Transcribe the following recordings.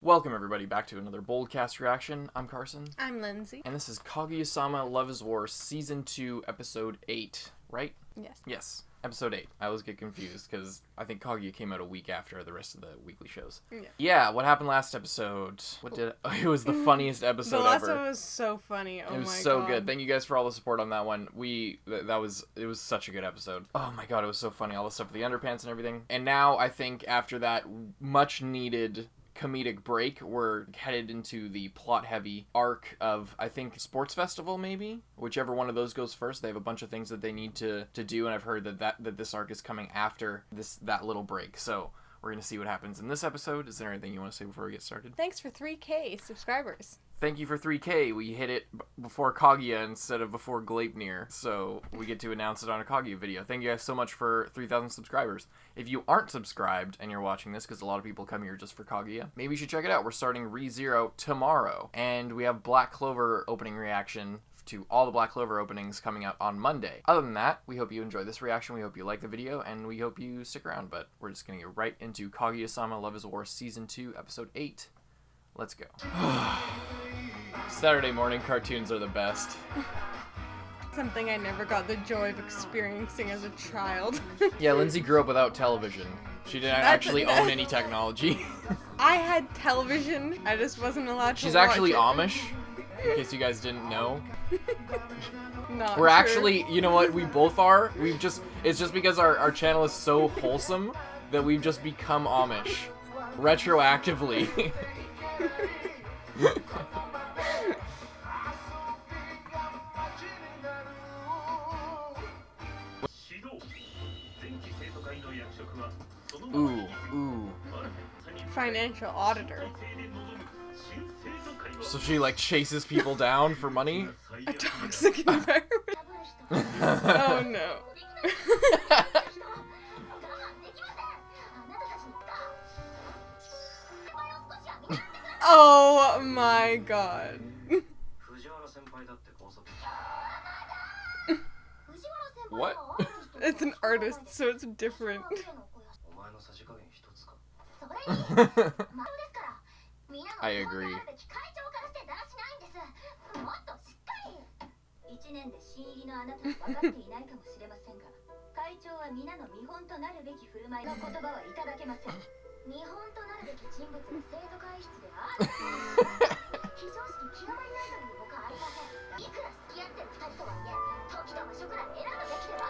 Welcome everybody back to another Boldcast reaction. I'm Carson. I'm Lindsay. And this is Kaguya-sama Love is War Season 2, Episode 8, right? Yes. Yes, Episode 8. I always get confused because I think Kaguya came out a week after the rest of the weekly shows. Yeah, what happened last episode? It was the funniest episode ever. The last one was so funny. Oh my god. It was so good. Thank you guys for all the support on that one. It was such a good episode. Oh my god, it was so funny. All the stuff with the underpants and everything. And now I think after that much needed comedic break, we're headed into the plot-heavy arc of, I think, Sports Festival, maybe? Whichever one of those goes first. They have a bunch of things that they need to do, and I've heard that this arc is coming after that little break. So we're going to see what happens in this episode. Is there anything you want to say before we get started? Thanks for 3K subscribers. Thank you for 3K. We hit it before Kaguya instead of before Gleipnir, so we get to announce it on a Kaguya video. Thank you guys so much for 3,000 subscribers. If you aren't subscribed and you're watching this, because a lot of people come here just for Kaguya, maybe you should check it out. We're starting ReZero tomorrow, and we have Black Clover opening reaction to all the Black Clover openings coming out on Monday. Other than that, we hope you enjoy this reaction, we hope you like the video, and we hope you stick around, but we're just gonna get right into Kaguya-sama Love is War Season 2, Episode 8. Let's go. Saturday morning cartoons are the best. Something I never got the joy of experiencing as a child. Yeah, Lindsay grew up without television. She didn't actually own any technology. I had television, I just wasn't allowed to She's watch actually it. Amish, in case you guys didn't know. Not We're true. actually, you know what, we both are. It's just because our channel is so wholesome that we've just become Amish. Retroactively. Ooh. Financial auditor. So she like chases people down for money? A toxic environment. Oh no. Oh my god. What? It's an artist, so it's different. I agree.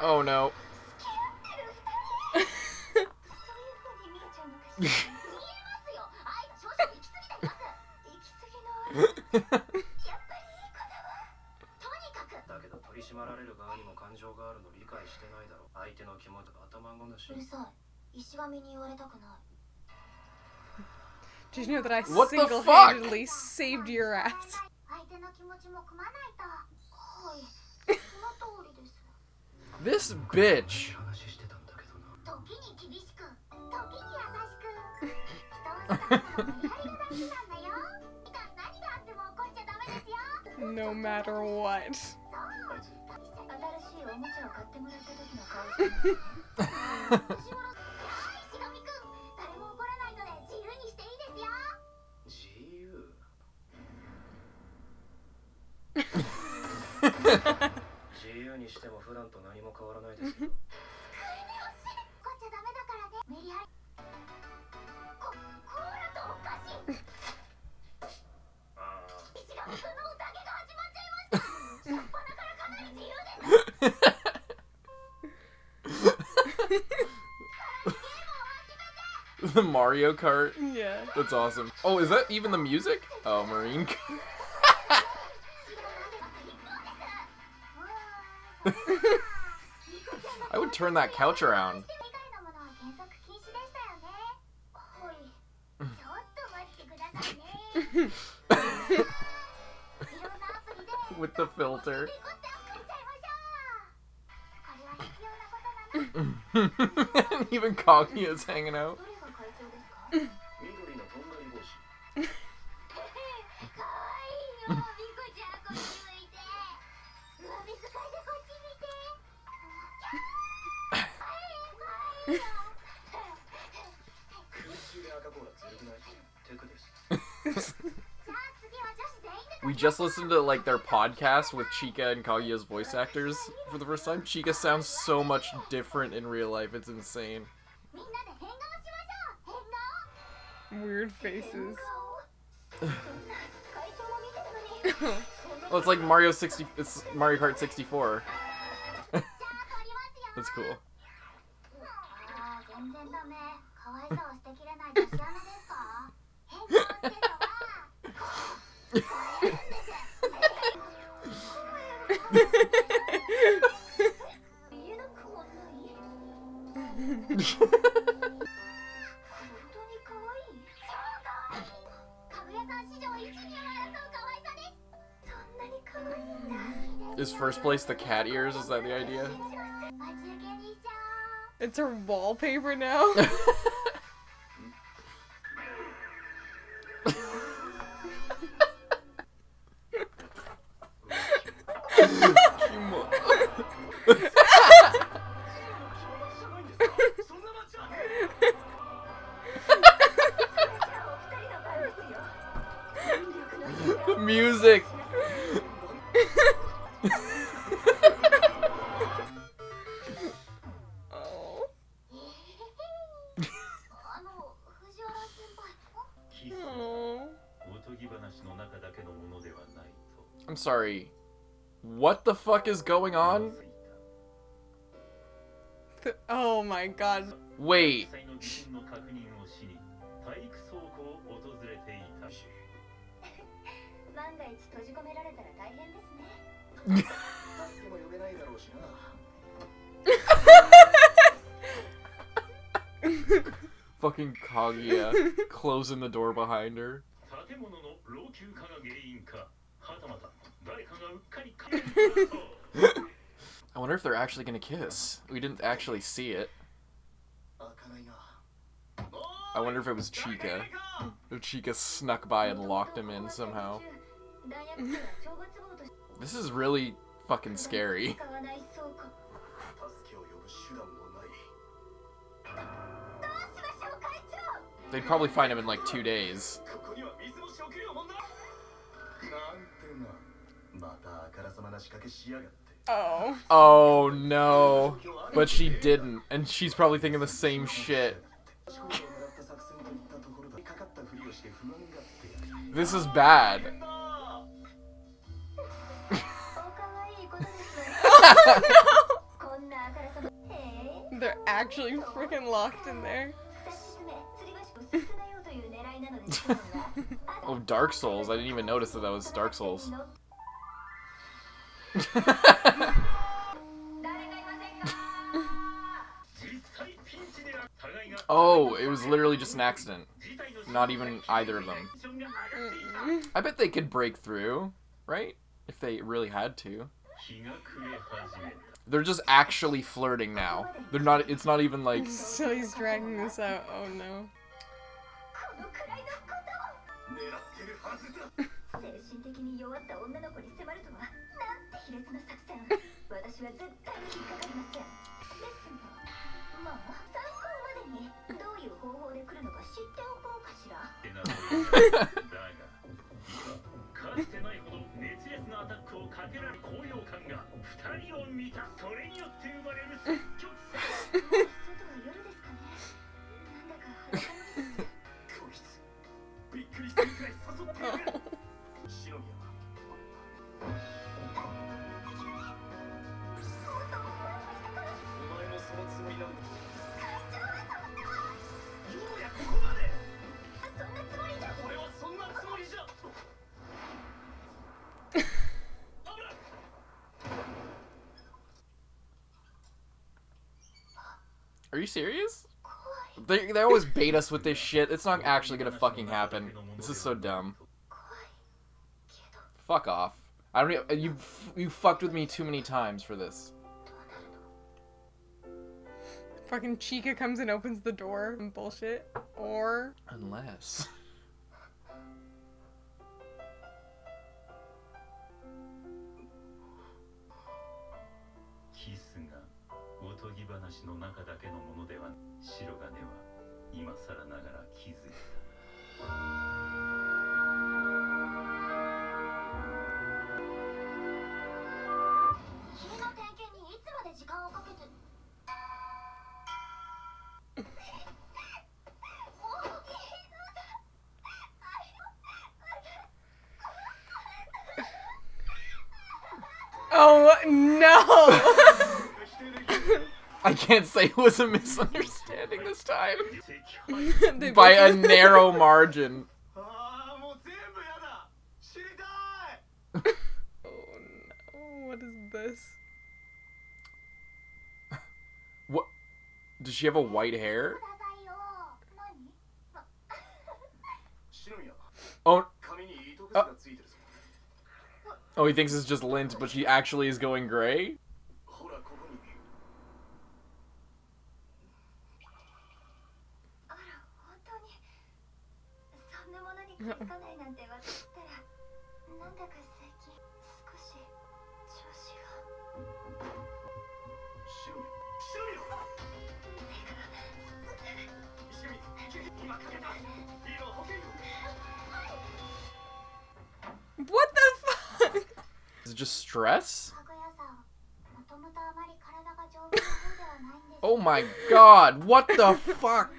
Oh no. Did you know that I What the single-handedly saved your ass? This bitch. No matter what. The Mario Kart? Yeah. That's awesome. Oh, is that even the music? Oh, Marine. I would turn that couch around. With the filter. Even Kaguya's hanging out. We just listened to like their podcast with Chika and Kaguya's voice actors for the first time. Chika sounds so much different in real life. It's insane. Weird faces. Well, it's like Mario 60. It's Mario Kart 64. That's cool. Is first place the cat ears? Is that the idea? It's her wallpaper now. The music. I'm sorry. What the fuck is going on? Oh my god. Wait. Fucking Kaguya closing the door behind her. I wonder if they're actually gonna kiss. We didn't actually see it. I wonder if it was Chika. If Chika snuck by and locked him in somehow. This is really fucking scary. They'd probably find him in like 2 days. Oh. Oh no. But she didn't. And she's probably thinking the same shit. This is bad. They're actually freaking locked in there. Oh, Dark Souls. I didn't even notice that was Dark Souls. Oh, it was literally just an accident. Not even either of them. I bet they could break through, right? If they really had to. They're just actually flirting now. They're not, it's not even like... So he's dragging this out. Oh no. Are you serious? They always bait us with this shit. It's not actually gonna fucking happen. This is so dumb. Fuck off. I don't even, you fucked with me too many times for this. Fucking Chika comes and opens the door and bullshit. Or... Unless... Oh! I can't say it was a misunderstanding this time. They By both- a narrow margin. Oh no, what is this? What? Does she have a white hair? Oh. Oh, he thinks it's just lint, but she actually is going gray? What the fuck? Is it just stress? Oh my god, what the fuck?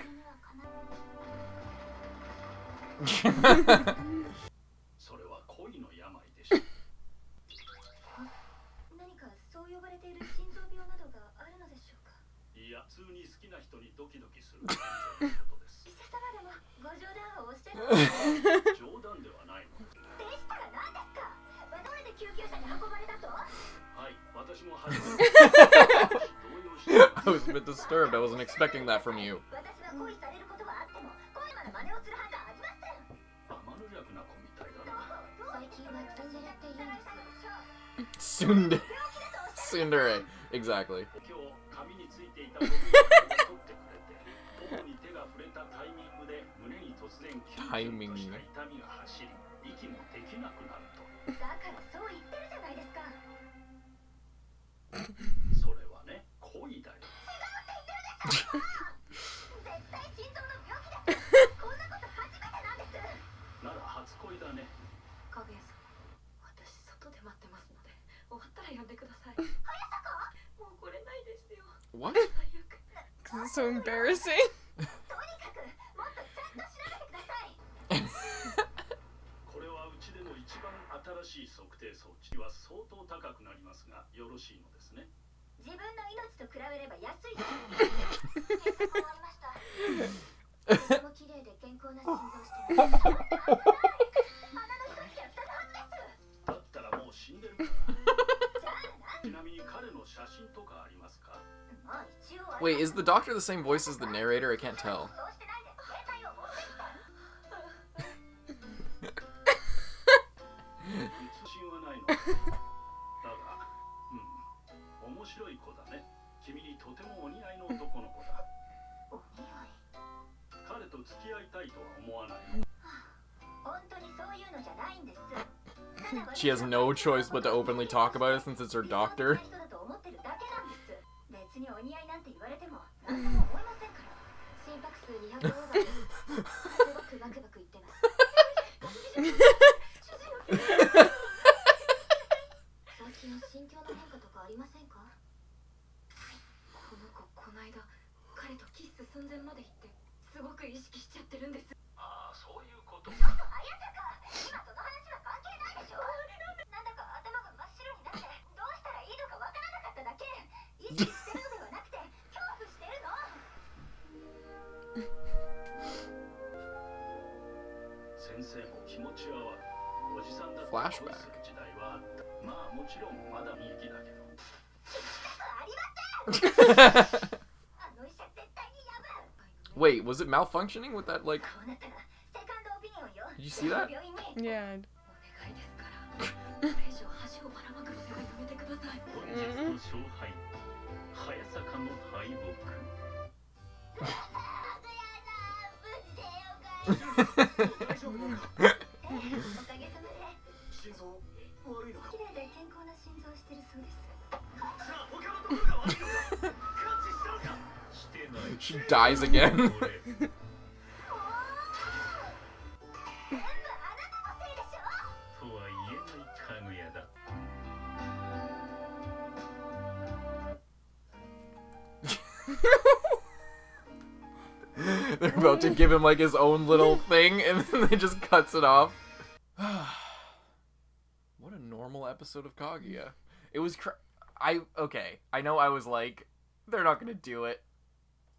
I was a bit disturbed. I wasn't expecting that from you. Tsundere. Exactly. Timing. What? Because it's so embarrassing. Wait, is the doctor the same voice as the narrator? I can't tell. She has no choice but to openly talk about it since it's her doctor. Flashback. Wait, was it malfunctioning with that, like... Did you see that? Yeah. She dies again. They're about to give him like his own little thing, and then they just cuts it off. What a normal episode of Kaguya. It was I know I was like, they're not gonna do it,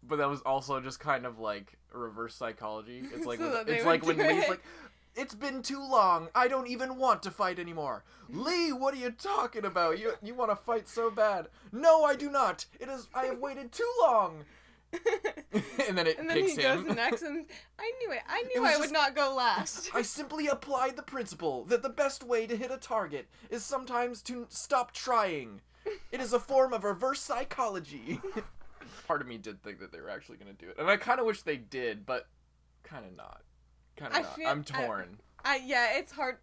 but that was also just kind of like reverse psychology. It's like So that it's they like would when do Lee's it. like, it's been too long. I don't even want to fight anymore. Lee, what are you talking about? You want to fight so bad? No, I do not. I have waited too long. And then he picks goes him. next, and I knew it. I It knew was I just- would not go last. I simply applied the principle that the best way to hit a target is sometimes to stop trying. It is a form of reverse psychology. Part of me did think that they were actually going to do it. And I kind of wish they did, but kind of not. Kind of not. I'm torn. Yeah, it's hard.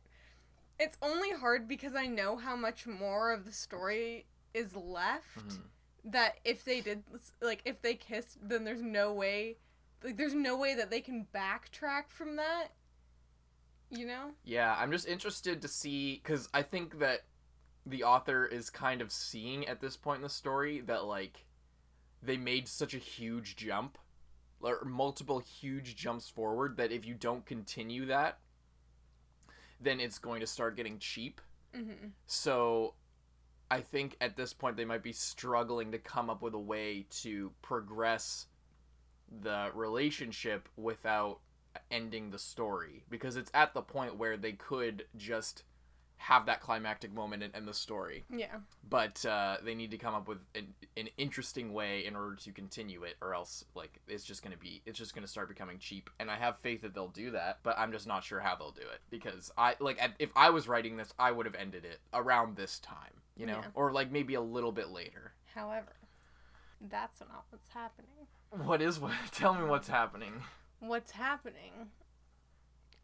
It's only hard because I know how much more of the story is left. Mhm. That if they did, like, if they kissed, then there's no way that they can backtrack from that. You know? Yeah, I'm just interested to see, because I think that the author is kind of seeing at this point in the story that, like, they made such a huge jump, or multiple huge jumps forward, that if you don't continue that, then it's going to start getting cheap. Mm-hmm. So I think at this point they might be struggling to come up with a way to progress the relationship without ending the story, because it's at the point where they could just have that climactic moment and end the story. Yeah. But they need to come up with an interesting way in order to continue it, or else like it's just gonna start becoming cheap. And I have faith that they'll do that, but I'm just not sure how they'll do it, because if I was writing this, I would have ended it around this time, you know, Yeah. or like maybe a little bit later. However, that's not what's happening. Tell me what's happening. What's happening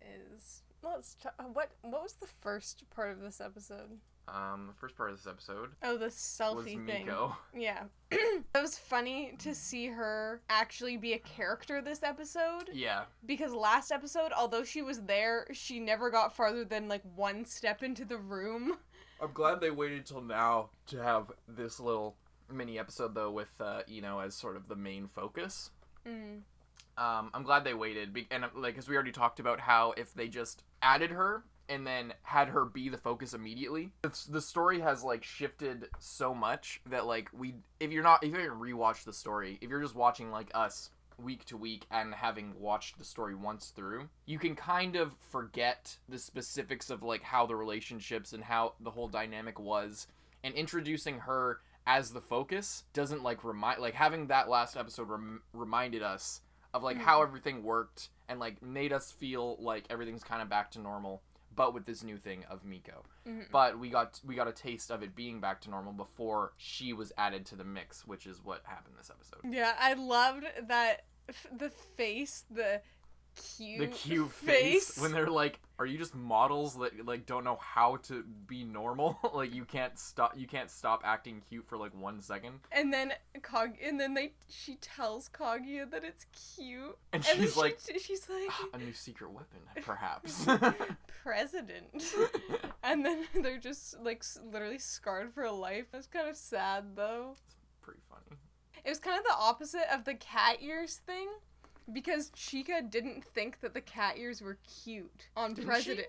is what was the first part of this episode? The first part of this episode Oh, the was selfie thing. Miko. Yeah. It was funny to see her actually be a character this episode. Yeah. Because last episode, although she was there, she never got farther than like one step into the room. I'm glad they waited till now to have this little mini episode, though, with Ino as sort of the main focus. Mm. I'm glad they waited, and like, because we already talked about how if they just added her and then had her be the focus immediately, the story has like shifted so much that like if you're not rewatch the story, if you're just watching like us week to week and having watched the story once through, you can kind of forget the specifics of like how the relationships and how the whole dynamic was, and introducing her as the focus doesn't like having that last episode reminded us of like how everything worked, and like made us feel like everything's kind of back to normal, but with this new thing of Miko. Mm-hmm. But we got a taste of it being back to normal before she was added to the mix, which is what happened this episode. Yeah, I loved that the face, the cute face when they're like, are you just models that like don't know how to be normal? Like you can't stop acting cute for like 1 second. And then she tells Kaguya that it's cute, And she's like, she's like a new secret weapon, perhaps. president. And then they're just like literally scarred for life. It was kind of sad though. It's pretty funny. It was kind of the opposite of the cat ears thing. Because Chica didn't think that the cat ears were cute. On President,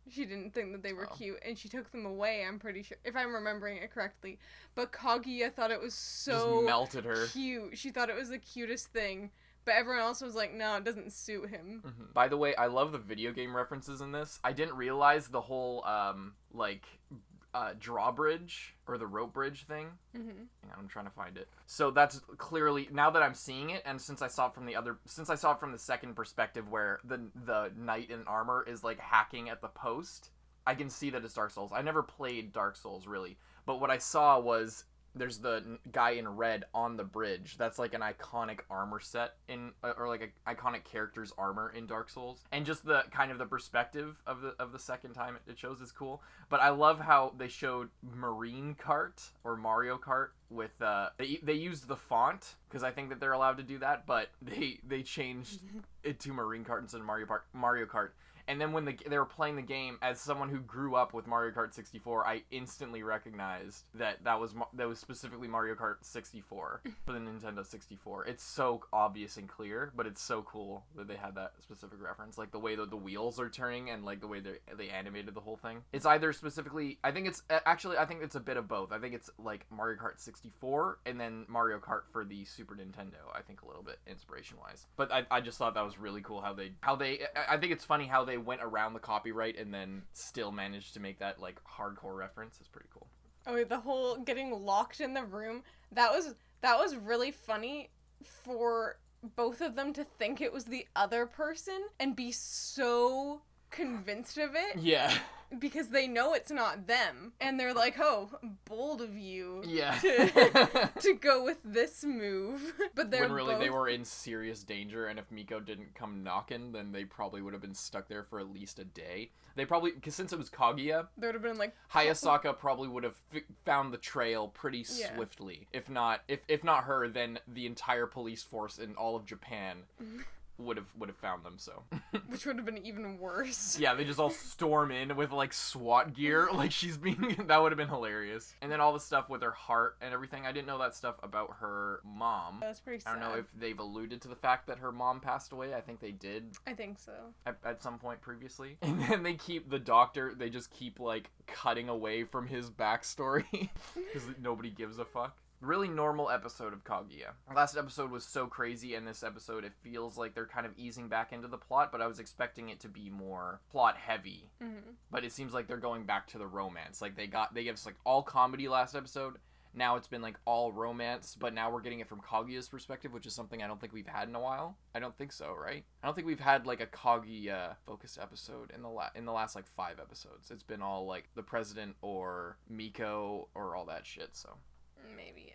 she didn't think that they were cute, and she took them away, I'm pretty sure, if I'm remembering it correctly. But Kaguya thought it was so Just melted her. cute. She thought it was the cutest thing. But everyone else was like, no, it doesn't suit him. Mm-hmm. By the way, I love the video game references in this. I didn't realize the whole, drawbridge, or the rope bridge thing. Mm-hmm. Hang on, I'm trying to find it. So that's clearly, now that I'm seeing it, and since I saw it from the second perspective where the knight in armor is like hacking at the post, I can see that it's Dark Souls. I never played Dark Souls really, but what I saw was there's the guy in red on the bridge. That's like an iconic armor set or like an iconic character's armor in Dark Souls. And just the kind of the perspective of the second time it shows is cool. But I love how they showed Marine Kart or Mario Kart with they used the font, because I think that they're allowed to do that, but they changed it to Marine Kart instead of Mario Kart. And then when they were playing the game, as someone who grew up with Mario Kart 64, I instantly recognized that was specifically Mario Kart 64 for the Nintendo 64. It's so obvious and clear, but it's so cool that they had that specific reference, like the way that the wheels are turning and like the way they animated the whole thing. It's either specifically, I think it's a bit of both. I think it's like Mario Kart 64 and then Mario Kart for the Super Nintendo. I think a little bit inspiration wise, but I just thought that was really cool how they I think it's funny how they went around the copyright and then still managed to make that like hardcore reference. It's pretty cool. Oh, the whole getting locked in the room, that was really funny for both of them to think it was the other person and be so convinced of it. Yeah. Because they know it's not them. And they're like, oh, bold of you. Yeah. to go with this move. But they're when really both... they were in serious danger, and if Miko didn't come knocking, then they probably would have been stuck there for at least a day. They probably, because since it was Kaguya, they would have been like... Hayasaka probably would have found the trail pretty swiftly. If not her, then the entire police force in all of Japan would have found them, so. Which would have been even worse. Yeah, they just all storm in with like SWAT gear, like that would have been hilarious. And then all the stuff with her heart and everything. I didn't know that stuff about her mom. That's pretty sad. I don't know if they've alluded to the fact that her mom passed away. I think they did. I think so. At some point previously. And then they just keep like cutting away from his backstory because nobody gives a fuck. Really normal episode of Kaguya. Last episode was so crazy, and this episode it feels like they're kind of easing back into the plot, but I was expecting it to be more plot heavy. Mm-hmm. But it seems like they're going back to the romance. Like they gave us like all comedy last episode. Now it's been like all romance, but now we're getting it from Kaguya's perspective, which is something I don't think we've had in a while. I don't think so, right? I don't think we've had like a Kaguya focused episode in the last like 5 episodes. It's been all like the president or Miko or all that shit, so. Maybe.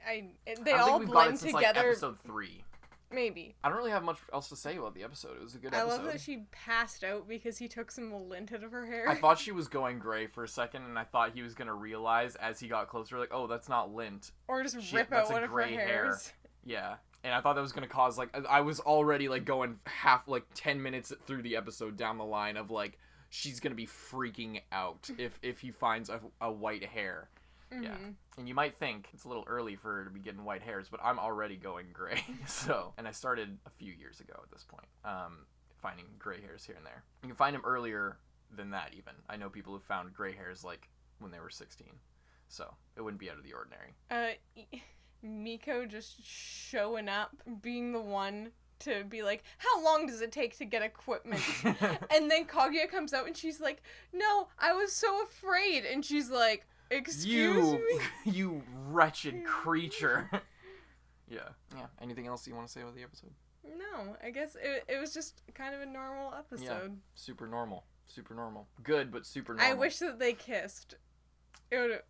They all blend together. Like episode 3. Maybe. I don't really have much else to say about the episode. It was a good episode. I love that she passed out because he took some lint out of her hair. I thought she was going gray for a second, and I thought he was going to realize as he got closer, like, oh, that's not lint. Or just rip out one of her hairs. Yeah. And I thought that was going to cause, like, I was already, like, going 10 minutes through the episode down the line of, like, she's going to be freaking out if he finds a white hair. Mm-hmm. Yeah. And you might think it's a little early for her to be getting white hairs, but I'm already going gray. So, and I started a few years ago at this point, finding gray hairs here and there. You can find them earlier than that even. I know people who found gray hairs like when they were 16. So, it wouldn't be out of the ordinary. Miko just showing up, being the one to be like, how long does it take to get equipment? And then Kaguya comes out and she's like, no, I was so afraid. And she's like, excuse me? You wretched creature. Yeah. Anything else you want to say about the episode? No, I guess it was just kind of a normal episode. Yeah, super normal. Good, but super normal. I wish that they kissed. It would.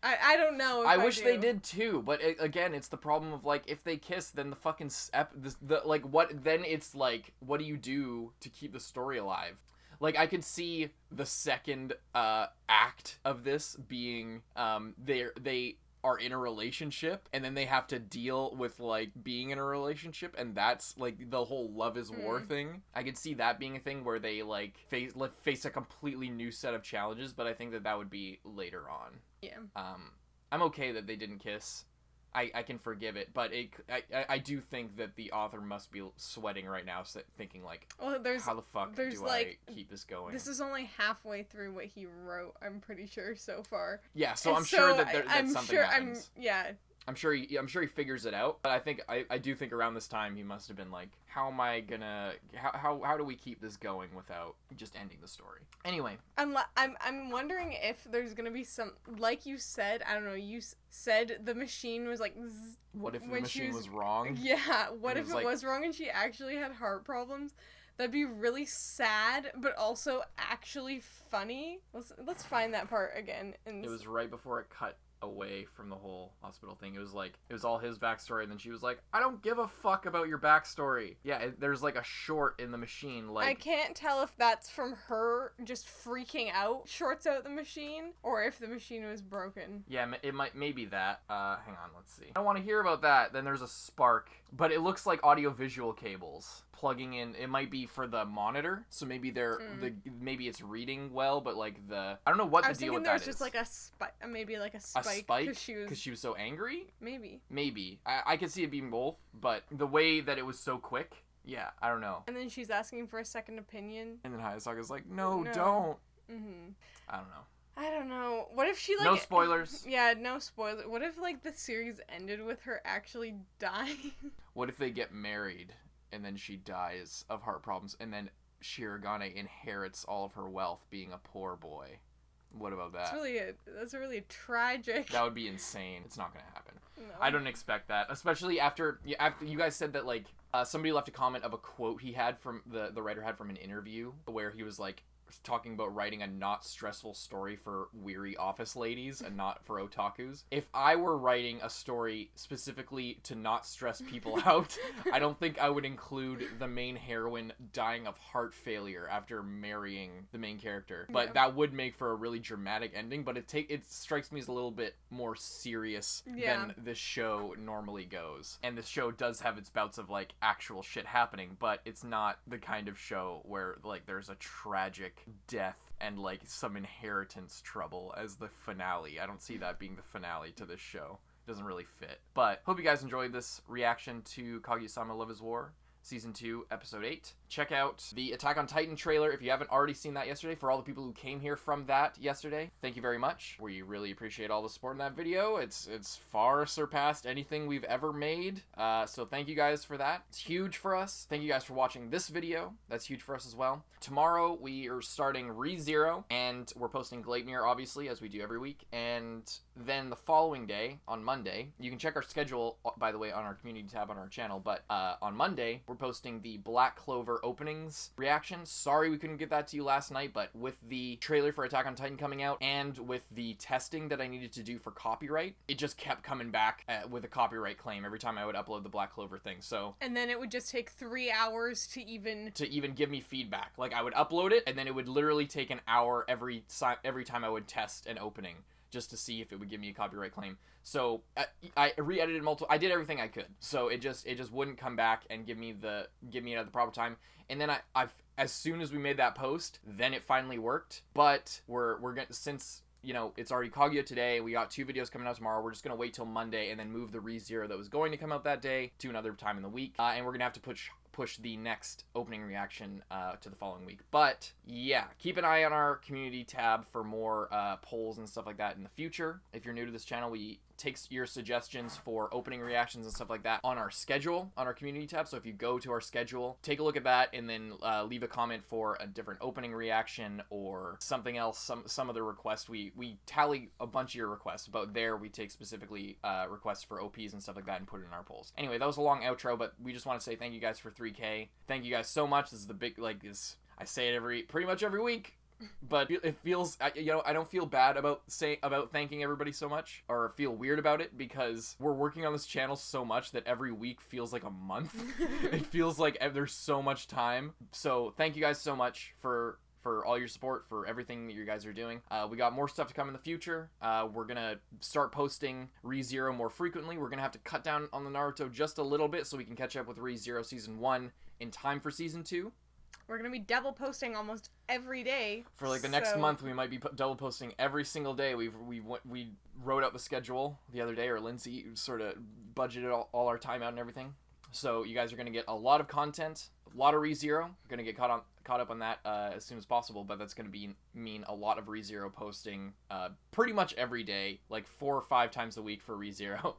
I don't know. I wish they did too, but again, it's the problem of like if they kiss, then the fucking then it's like, what do you do to keep the story alive? Like, I could see the second act of this being they are in a relationship, and then they have to deal with, like, being in a relationship, and that's, like, the whole love is war thing. I could see that being a thing where they, like, face a completely new set of challenges, but I think that would be later on. Yeah. I'm okay that they didn't kiss. I can forgive it, but I do think that the author must be sweating right now, thinking like, how the fuck do I keep this going? This is only halfway through what he wrote, I'm pretty sure, so far. Yeah, so I'm sure that something happens. Yeah. I'm sure he figures it out, but I do think around this time he must have been like, how am I gonna, how do we keep this going without just ending the story? Anyway. I'm wondering if there's gonna be some, like you said, I don't know, you said the machine was like, zzz, what if the machine was wrong? Yeah, what if it was wrong and she actually had heart problems? That'd be really sad, but also actually funny. Let's find that part again. It was right before it cut away from the whole hospital thing. It was all his backstory, and then she was like, I don't give a fuck about your backstory. Yeah, there's like a short in the machine, like, I can't tell if that's from her just freaking out, shorts out the machine, or if the machine was broken. Yeah, it might, maybe that. Hang on, let's see. I don't want to hear about that. Then there's a spark, but it looks like audio-visual cables. plugging in. It might be for the monitor, so maybe maybe it's reading well, but like I don't know what the deal with that is. I was thinking there's just like a spike, maybe like a spike because she was so angry. Maybe. I could see it being both, but the way that it was so quick, yeah, I don't know. And then she's asking for a second opinion. And then Hayasaka's like, no. Don't. Mm-hmm. I don't know. What if she like... No spoilers. Yeah, no spoilers. What if like the series ended with her actually dying? What if they get married and then she dies of heart problems and then Shirogane inherits all of her wealth being a poor boy? What about that? That's really tragic. That would be insane. It's not gonna happen. No. I don't expect that, especially after you guys said that like somebody left a comment of a quote he had from the writer had from an interview where he was like talking about writing a not stressful story for weary office ladies and not for otakus. If I were writing a story specifically to not stress people out, I don't think I would include the main heroine dying of heart failure after marrying the main character. But that would make for a really dramatic ending, but it strikes me as a little bit more serious than this show normally goes. And this show does have its bouts of like actual shit happening, but it's not the kind of show where like there's a tragic death and like some inheritance trouble as the finale. I don't see that being the finale to this show. It doesn't really fit. But hope you guys enjoyed this reaction to Kaguya-sama Love is War Season 2, Episode 8. Check out the Attack on Titan trailer if you haven't already seen that yesterday. For all the people who came here from that yesterday, thank you very much. We really appreciate all the support in that video. It's far surpassed anything we've ever made. So thank you guys for that. It's huge for us. Thank you guys for watching this video. That's huge for us as well. Tomorrow we are starting ReZero, and we're posting Gleipnir, obviously, as we do every week. And then the following day, on Monday, you can check our schedule, by the way, on our community tab on our channel, but on Monday, we're posting the Black Clover openings reaction. Sorry we couldn't get that to you last night, but with the trailer for Attack on Titan coming out and with the testing that I needed to do for copyright, it just kept coming back with a copyright claim every time I would upload the Black Clover thing. So and then it would just take 3 hours to even give me feedback. Like I would upload it and then it would literally take an hour every time I would test an opening just to see if it would give me a copyright claim. So I re-edited I did everything I could. So it just wouldn't come back and give me it at the proper time. And then I've as soon as we made that post, then it finally worked. But we're gonna, since you know it's already Kaguya today, we got 2 videos coming out tomorrow. We're just gonna wait till Monday and then move the ReZero that was going to come out that day to another time in the week. And we're gonna have to push the next opening reaction to the following week. But yeah, keep an eye on our community tab for more polls and stuff like that in the future. If you're new to this channel, we take your suggestions for opening reactions and stuff like that on our schedule, on our community tab. So if you go to our schedule, take a look at that and then leave a comment for a different opening reaction or something else, some other request. We tally a bunch of your requests, but there we take specifically requests for OPs and stuff like that and put it in our polls. Anyway, that was a long outro, but we just want to say thank you guys for 3K. Thank you guys so much. This is the big, like, this, I say it pretty much every week. But it feels, I don't feel bad about thanking everybody so much, or feel weird about it, because we're working on this channel so much that every week feels like a month. It feels like there's so much time. So thank you guys so much for all your support, for everything that you guys are doing. We got more stuff to come in the future. We're gonna start posting ReZero more frequently. We're gonna have to cut down on the Naruto just a little bit so we can catch up with ReZero Season 1 in time for Season 2. We're going to be double posting almost every day. For like the next month, we might be double posting every single day. We wrote out the schedule the other day, or Lindsay sort of budgeted all our time out and everything. So you guys are going to get a lot of content, a lot of ReZero. We're going to get caught up on that as soon as possible, but that's going to mean a lot of ReZero posting pretty much every day, like 4 or 5 times a week for ReZero.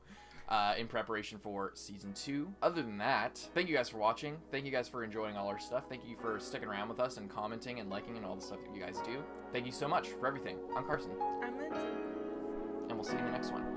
In preparation for Season 2. Other than that, thank you guys for watching. Thank you guys for enjoying all our stuff. Thank you for sticking around with us and commenting and liking and all the stuff that you guys do. Thank you so much for everything. I'm Carson. I'm Lindsay. And we'll see you in the next one.